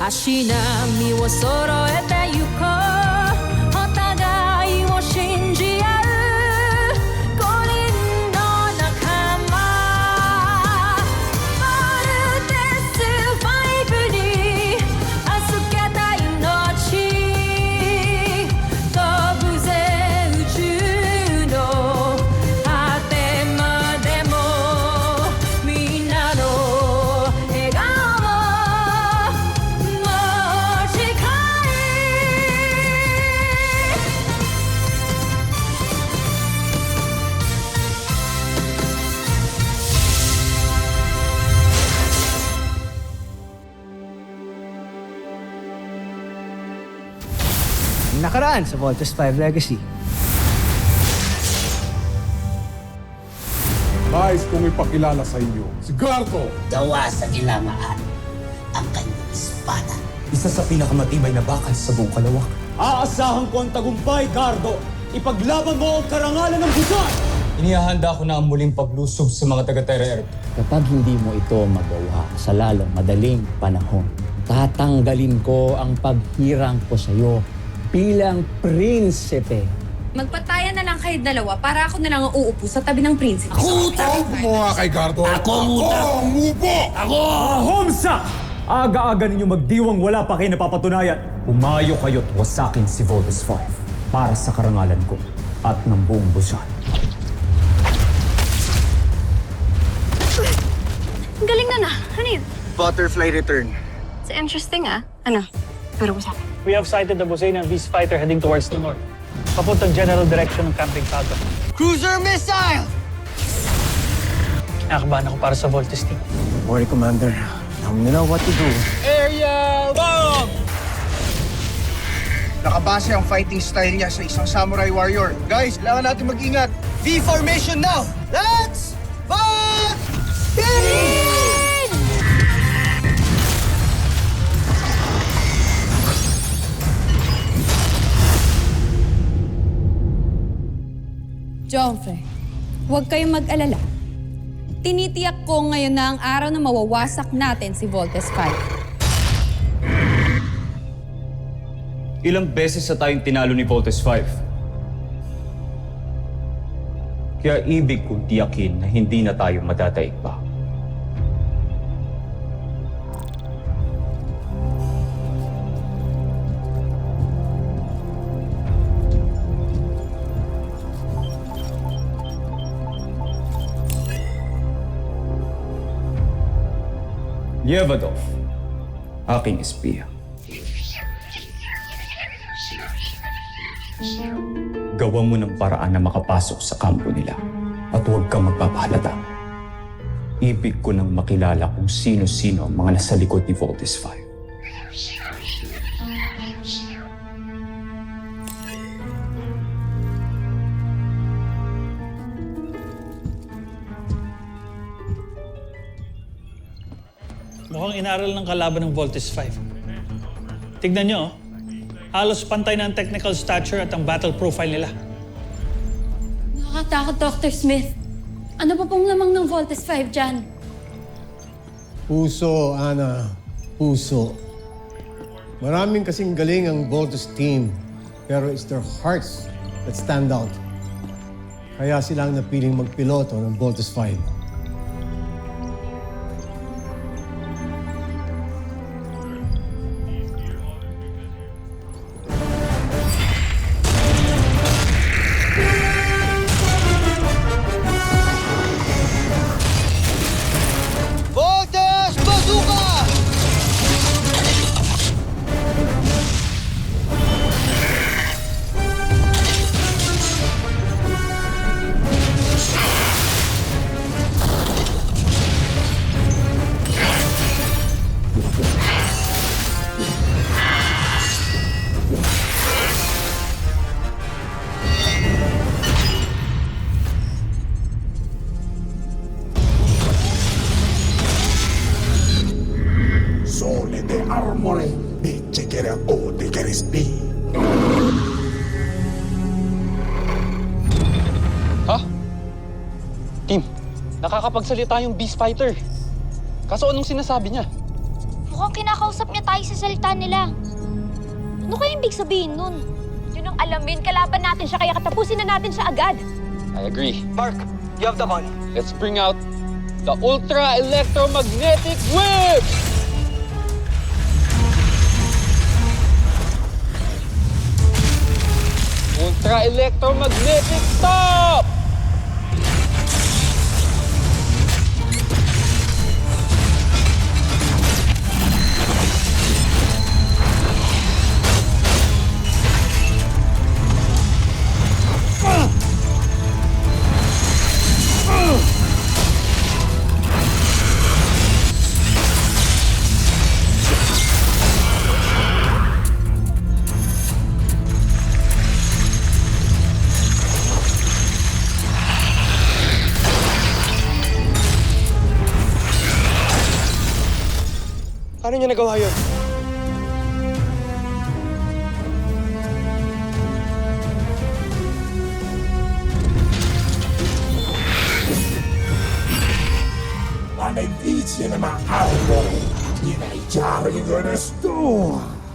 足並みを揃えてゆこうお互いを信じ合う5人の仲間ボルテス5に預けた命飛ぶぜ宇宙の果てまでもみんなの笑顔持ち帰Nakaraan sa Voltes 5 Legacy. Nais kong ipakilala sa inyo si Gardo. Gawa sa ilamaan ang kanyang espada. Isa sa pinakamatibay na bakal sa buong kalawak. Aasahan ko ang tagumpay, Gardo. Ipaglaban mo ang karangalan ng busan! Inihahanda ko na ang muling paglusob sa mga taga-Terra. Kapag hindi mo ito magawa sa lalong madaling panahon, tatanggalin ko ang paghirang ko sa iyo bilang prinsipe. Magpatayan na lang kayo dalawa para ako na lang ang uupo sa tabi ng prinsipe. Tawag mo nga kay Gardo. Ako ang upo! Homsa! Aga-aga ninyo magdiwang wala pa kayo napapatunayan. Umayo kayo't wasakin si Voltes 5 para sa karangalan ko at ng buong busan. Ang galing na. Ano yun? Butterfly Return. It's interesting Ano? Pero ko sa akin. We have sighted the Bosanian Beast Fighter heading towards the north. Papuntang general direction ng Camping Falcon. Cruiser Missile! Nakakabahan ako para sa Voltes team. Don't worry, Commander. Now we know what to do. Aerial bomb! Nakabase ang fighting style niya sa isang samurai warrior. Guys, kailangan natin mag-ingat. V-formation now! Let's fight! Joffrey, huwag kayong mag-alala. Tinitiyak ko ngayon na ang araw na mawawasak natin si Voltes 5. Ilang beses na tayong tinalo ni Voltes 5. Kaya ibig kong tiyakin na hindi na tayo madadaig pa. Yevadov, aking espiya. Gawa mo ng paraan na makapasok sa kampo nila at huwag kang magpapahalata. Ibig ko nang makilala kung sino-sino ang mga nasa likod ni Voltes 5. Mukhang inaral ng kalaban ng Voltes 5. Tignan nyo, halos pantay na ang technical stature at ang battle profile nila. Nakakatakot, Dr. Smith. Ano pa pong lamang ng Voltes 5 dyan? Puso, Ana. Puso. Maraming kasing galing ang Voltes team, pero it's their hearts that stand out. Kaya sila ang napiling magpiloto ng Voltes 5. Voltes Bazooka! Solide armore, dice che era o de che respi. Team, nakakapagsalita yung Beast Fighter. Kaso anong sinasabi niya? Mukhang kinakausap niya tayo sa salita nila. Ano kaya ibig sabihin nun? Yun ang alamin, kalaban natin siya kaya katapusin na natin siya agad. I agree. Mark, you have the call. Let's bring out the Ultra Electromagnetic Whip! Ultra Electromagnetic Stop! Paano niya nagawa yun? Maledizione ma Armory, dinaichari del resto.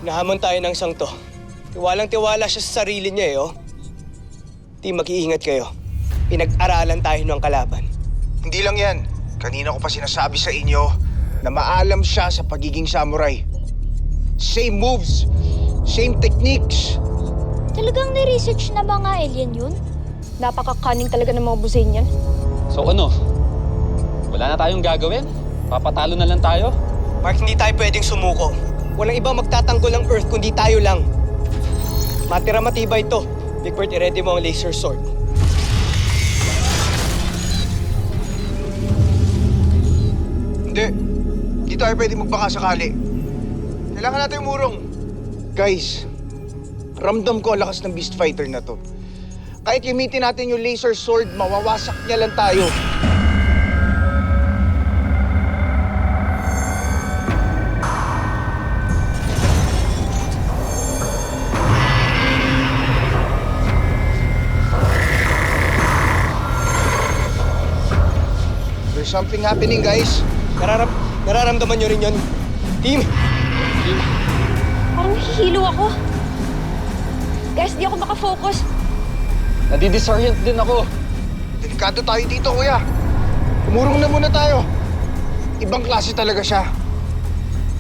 Nahamon tayo ng sangto. Tiwalang-tiwala siya sa sarili niya eh, oh. Di mag-iingat kayo. Pinag-aralan tayo ng kalaban. Hindi lang yan. Kanina ko pa sinasabi sa inyo na maalam siya sa pagiging samurai. Same moves, same techniques. Talagang ni-research na ba nga alien yun? Napaka-cunning talaga ng mga buzain yan. So ano? Wala na tayong gagawin? Papatalo na lang tayo? Mark, hindi tayo pwedeng sumuko. Walang ibang magtatanggol ng Earth kundi tayo lang. Matira matibay ito. Big Bird, i-ready mo ang laser sword. Hindi. Hindi tayo pwede magbaka sakali. Kailangan natin umurong. Guys, ramdam ko ang lakas ng Beast Fighter na to. Kahit gamitin natin yung laser sword, mawawasak niya lang tayo. There's something happening, guys. Nararamdaman nyo rin yun. Team! Parang nahihilo ako. Guys, di ako makafocus. Nadidisorient din ako. Delikado tayo dito, kuya. Umurong na muna tayo. Ibang klase talaga siya.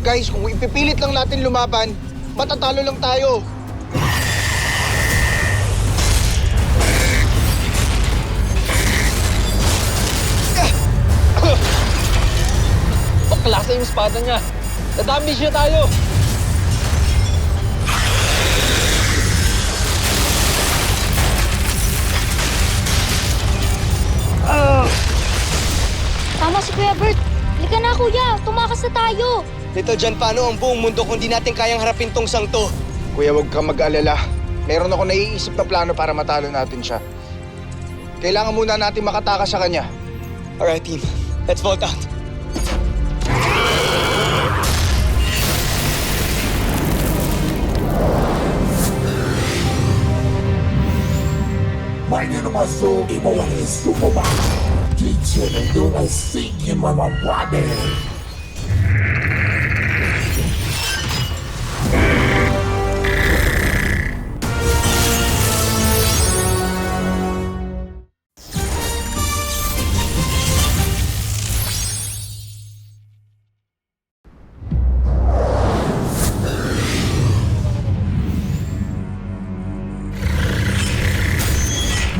Guys, kung ipipilit lang natin lumaban, matatalo lang tayo. Klase yung espada niya. Nadamage niya tayo. Tama si Kuya Bert. Halika na, Kuya. Tumakas na tayo. Little John, paano ang buong mundo kung di natin kayang harapin tong sangto? Kuya, huwag kang mag-alala. Meron ako naiisip na plano para matalo natin siya. Kailangan muna natin makatakas sa kanya. Alright, team. Let's vote out. Meine Nummer so, imo ang isuko ba? Teaching you I sing in my body.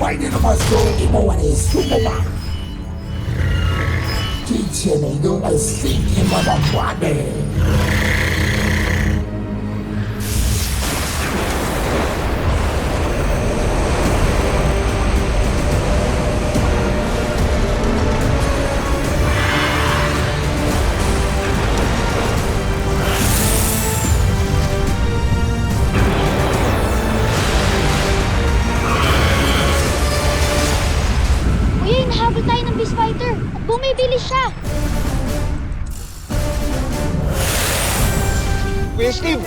Meine Nummer so, imo ang isuko ba? Teaching you I sing in my body. Kuya, hinahabol tayo ng Beast Fighter. At bumibilis siya. Kuya Steve,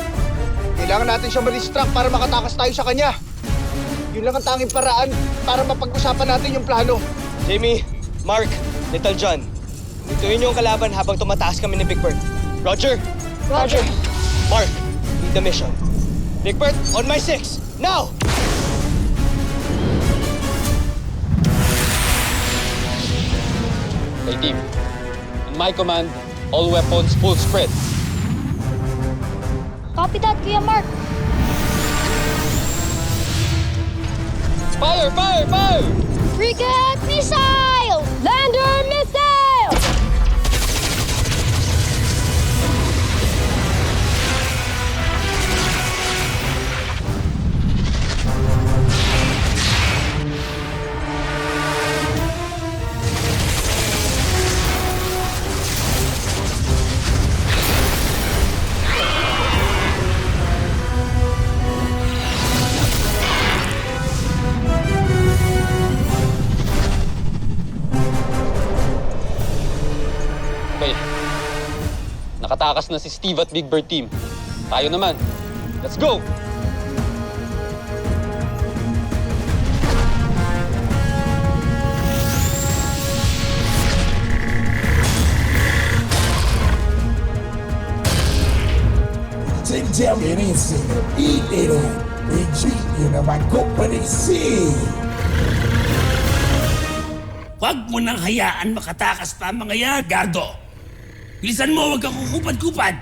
kailangan natin siya ma-distract para makatakas tayo sa kanya. Yun lang ang tanging paraan para mapag-usapan natin yung plano. Jamie, Mark, Little John, ituin niyo ang kalaban habang tumataas kami ni Big Bird. Roger! Roger. Mark, lead the mission. Rigbert, on my 6. Now! Okay, team. In my command, all weapons full spread. Copy that, Kuya Mark. Fire! Fire! Fire! Frigate missile! Lander missile! Okay. Nakatakas na si Steve at Big Bird team. Tayo naman. Let's go! Take down an incident, eat it up, retreat in my company sea. Huwag mo nang hayaan makatakas pa ang mga yan, Gardo. Bilisan mo, huwag kang kukupad-kupad.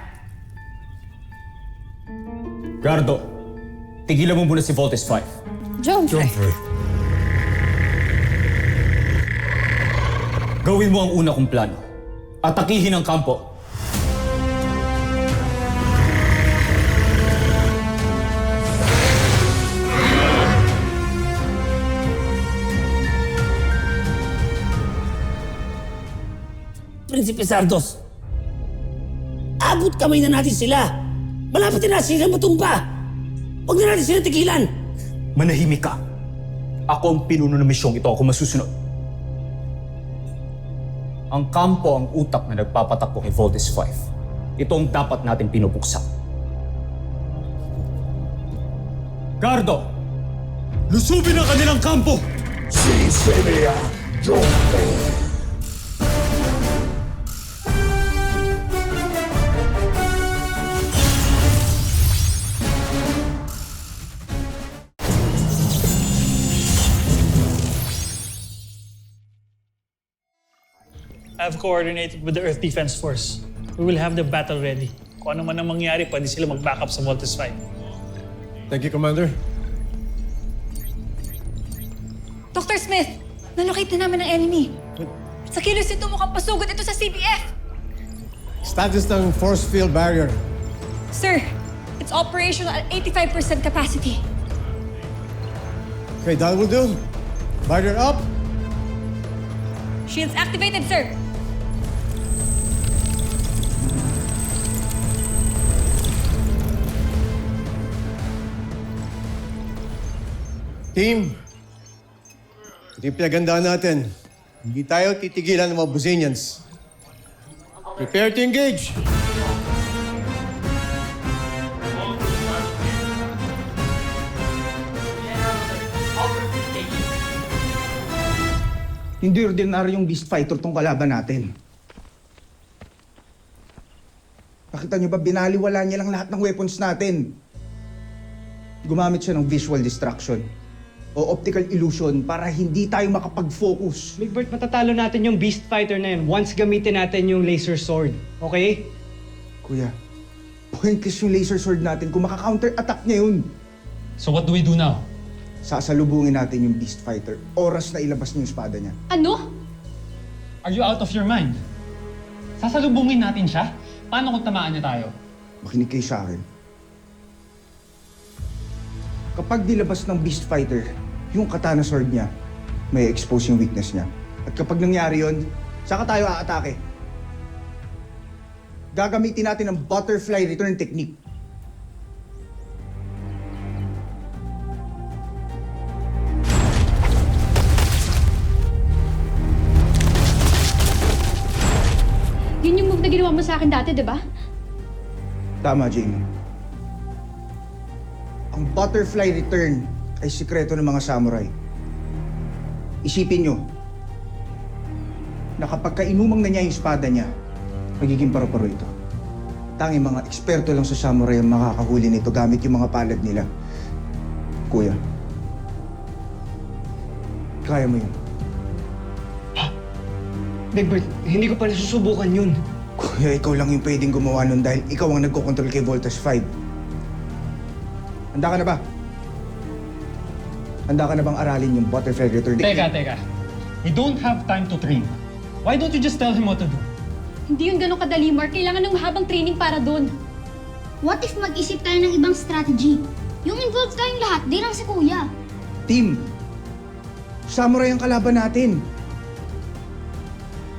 Gardo, tigilan mo muna si Voltes 5. Jomfrey. Gawin mo ang una kong plano. Atakihin ang kampo. Prinsipe Sardos, abot kamay na natin sila. Malapit na sila matumba. Huwag na natin sila tigilan. Manahimik ka. Ako ang pinuno ng misyong ito. Ako masusunod. Ang kampo ang utak na nagpapatakbo kay Voltes 5. Ito ang dapat natin pinupuksa. Gardo! Lusubin ang kanilang kampo! Si Celia, Joffrey. I've coordinated with the Earth Defense Force. We will have the battle ready. Kung ano man ang mangyari, pwede sila mag-backup sa Voltes 5. Thank you, Commander. Dr. Smith, nalocate na namin ang enemy. Sa kilos ito mukhang pasugod ito sa CBF. Status ng force field barrier. Sir, it's operational at 85% capacity. Okay, that will do. Barrier up. Shields activated, sir. Team, ito yung pinagandaan natin. Hindi tayo titigilan ng mga Buzanians. Prepare to engage! Hindi ordinaryong beast fighter tong kalaban natin. Nakita niyo ba, binaliwala niya lang lahat ng weapons natin. Gumamit siya ng visual distraction o optical illusion para hindi tayo makapag-focus. Big Bird, matatalo natin yung beast fighter na yun once gamitin natin yung laser sword. Okay? Kuya, pointless yung laser sword natin kung maka-counter-attack niya yun. So what do we do now? Sasalubungin natin yung beast fighter. Oras na ilabas niya yung espada niya. Ano? Are you out of your mind? Sasalubungin natin siya? Paano kung tamaan niya tayo? Makinig kayo sa akin. Kapag nilabas ng beast fighter, yung katana sword niya, may expose yung weakness niya. At kapag nangyari yun, saka tayo aatake. Gagamitin natin ang butterfly return technique. Yun yung move na ginawa mo sa akin dati, di ba? Tama, Jamie. Ang butterfly return ay sikreto ng mga samurai. Isipin nyo, na kapag kainumang na niya yung espada niya, magiging paru-paro ito. Tanging mga eksperto lang sa samurai ang makakahuli nito gamit yung mga palad nila. Kuya, kaya mo yun. Big Bird, hindi ko pa nasusubukan yun. Kuya, ikaw lang yung pwedeng gumawa nun dahil ikaw ang nagkocontrol kay Voltage 5. Handa ka na ba? Handa ka na bang aralin yung butterfly return? Teka. We don't have time to train. Why don't you just tell him what to do? Hindi yun ganun kadali, Mark. Kailangan ng mahabang training para doon. What if mag-isip tayo ng ibang strategy? Yung involved tayong lahat, di lang si Kuya. Team, samurai ang kalaban natin.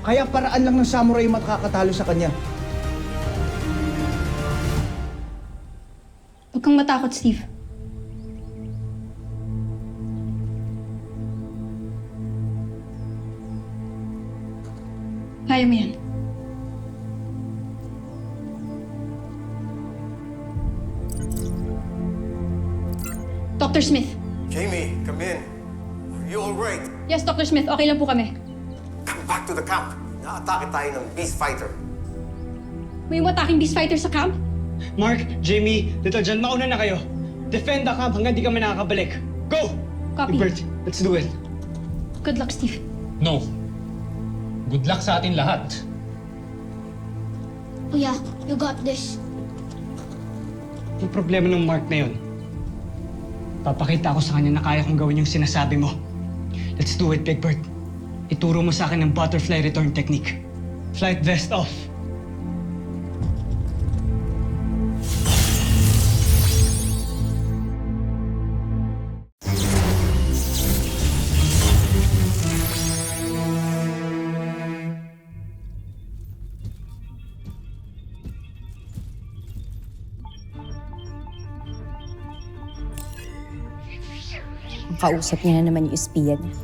Kaya paraan lang ng samurai makakatalo sa kanya. Huwag kang matakot, Steve. Kaya mo yan. Dr. Smith. Jamie, come in. Are you all right? Yes, Dr. Smith. Okay lang po kami. Come back to the camp. Naatake tayo ng beast fighter. May umataking beast fighter sa camp? Mark, Jamie, Little John, mauna na kayo. Defend the camp hanggang di kami nakakabalik. Go! Copy. Big Bird, let's do it. Good luck, Steve. No. Good luck sa atin lahat. Kuya, you got this. Yung problema ng Mark na yun, papakita ko sa kanya na kaya kong gawin yung sinasabi mo. Let's do it, Big Bird. Ituro mo sa akin ang butterfly return technique. Flight vest off. Ang kausap niya na naman yung espiya niya.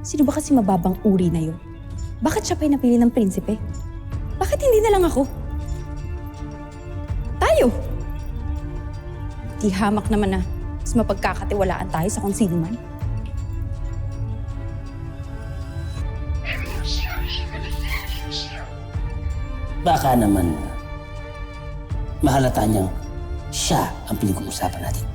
Sino ba kasi mababang uri na yun? Bakit siya pa yung napili ng prinsipe? Bakit hindi na lang ako? Tayo! Di hamak naman na mas mapagkakatiwalaan tayo sa kung sino man. Baka naman mahalata niyang siya ang pinag-uusapan natin.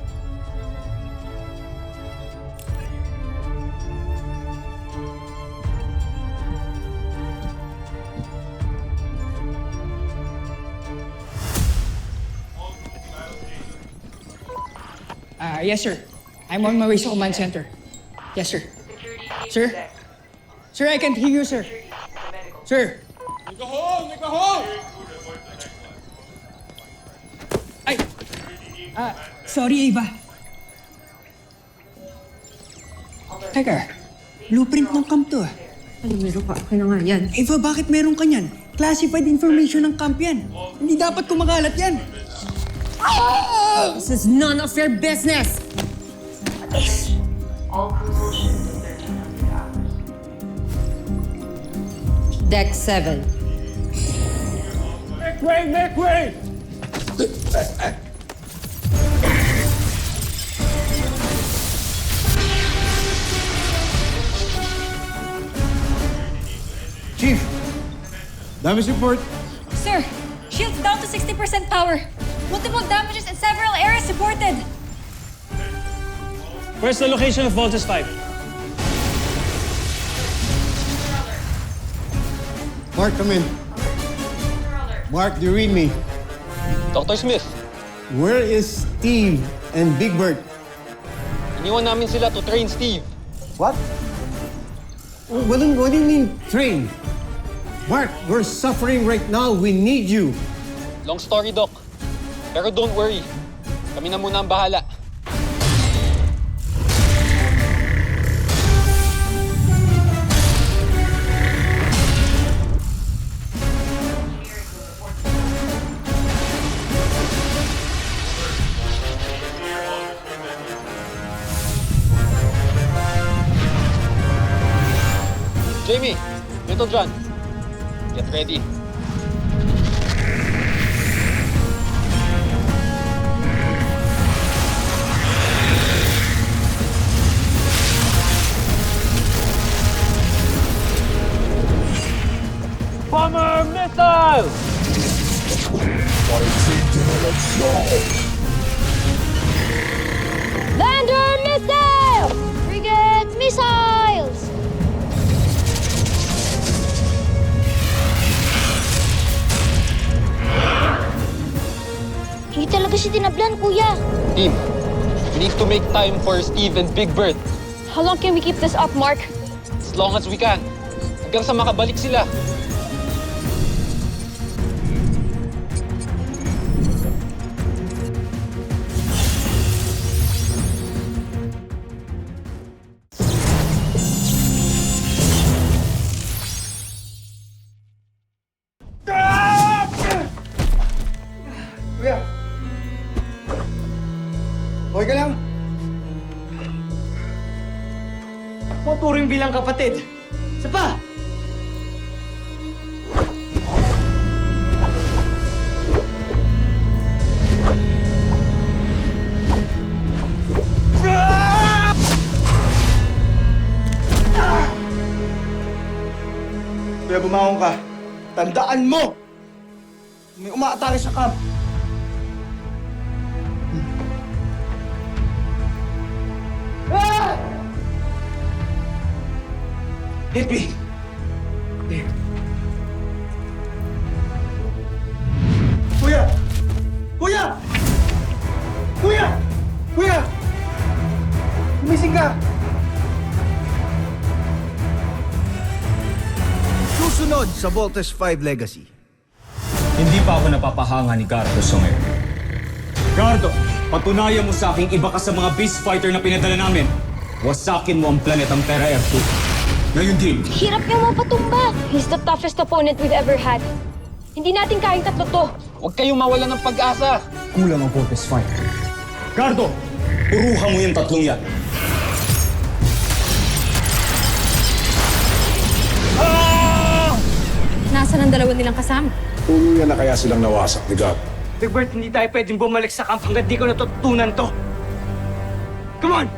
Yes, sir. I'm on my way sa command center. Yes, sir. Sir? Sir, I can't hear you, sir. Sir! Ay! Sorry, Ava. Teka, blueprint ng camp to. Ano, meron ka? Akin na nga yan. Ava, bakit meron ka niyan? Classified information ng camp yan. Hindi dapat kumakalat yan. This is none of your business! Deck 7. Make way! Chief, damage report. Sir, shield's down to 60% power. Multiple damages in several areas reported. Where's the location of Voltus 5? Mark, come in. Mark, do you read me? Dr. Smith, Where is Steve and Big Bird? iniwan namin sila to train Steve. What? What do you mean, train? Mark, we're suffering right now. We need you. Long story, Doc. Pero don't worry. Kami na muna ang bahala. Jamie, Little John, get ready. Bomber missile! Fighting generation. Lander missile! Frigate missiles! Hindi talaga siya tinablan, kuya. Team, we need to make time for Steve and Big Bird. How long can we keep this up, Mark? As long as we can. Hanggang sa makabalik sila. Kuya! Okay ka lang? Maturing bilang kapatid. Isa pa! Kuya, bumangon ka. Tandaan mo! May umaatake sa camp. Hit me! There. Kuya! Kuya! Kuya! Kuya! Gumising ka! Susunod sa Voltes 5 Legacy. Hindi pa ako napapahanga ni Gardo sa ngayon. Gardo, patunayan mo sa akin iba ka sa mga beast fighter na pinadala namin. Wasakin mo ang planetang Terra Air 2. Ngayon din. Hirap niya mapatumba. He's the toughest opponent we've ever had. Hindi natin kayang tatlo to. Huwag kayong mawala ng pag-asa. Kulang ang Voltes 5. Gardo, puruhan mo yung tatlong yan. Nasaan ang dalawa nilang kasama? Tuluyan na kaya silang nawasak ni God. Big Bird, hindi tayo pwedeng bumalik sa camp hanggang di ko natutunan to. Come on!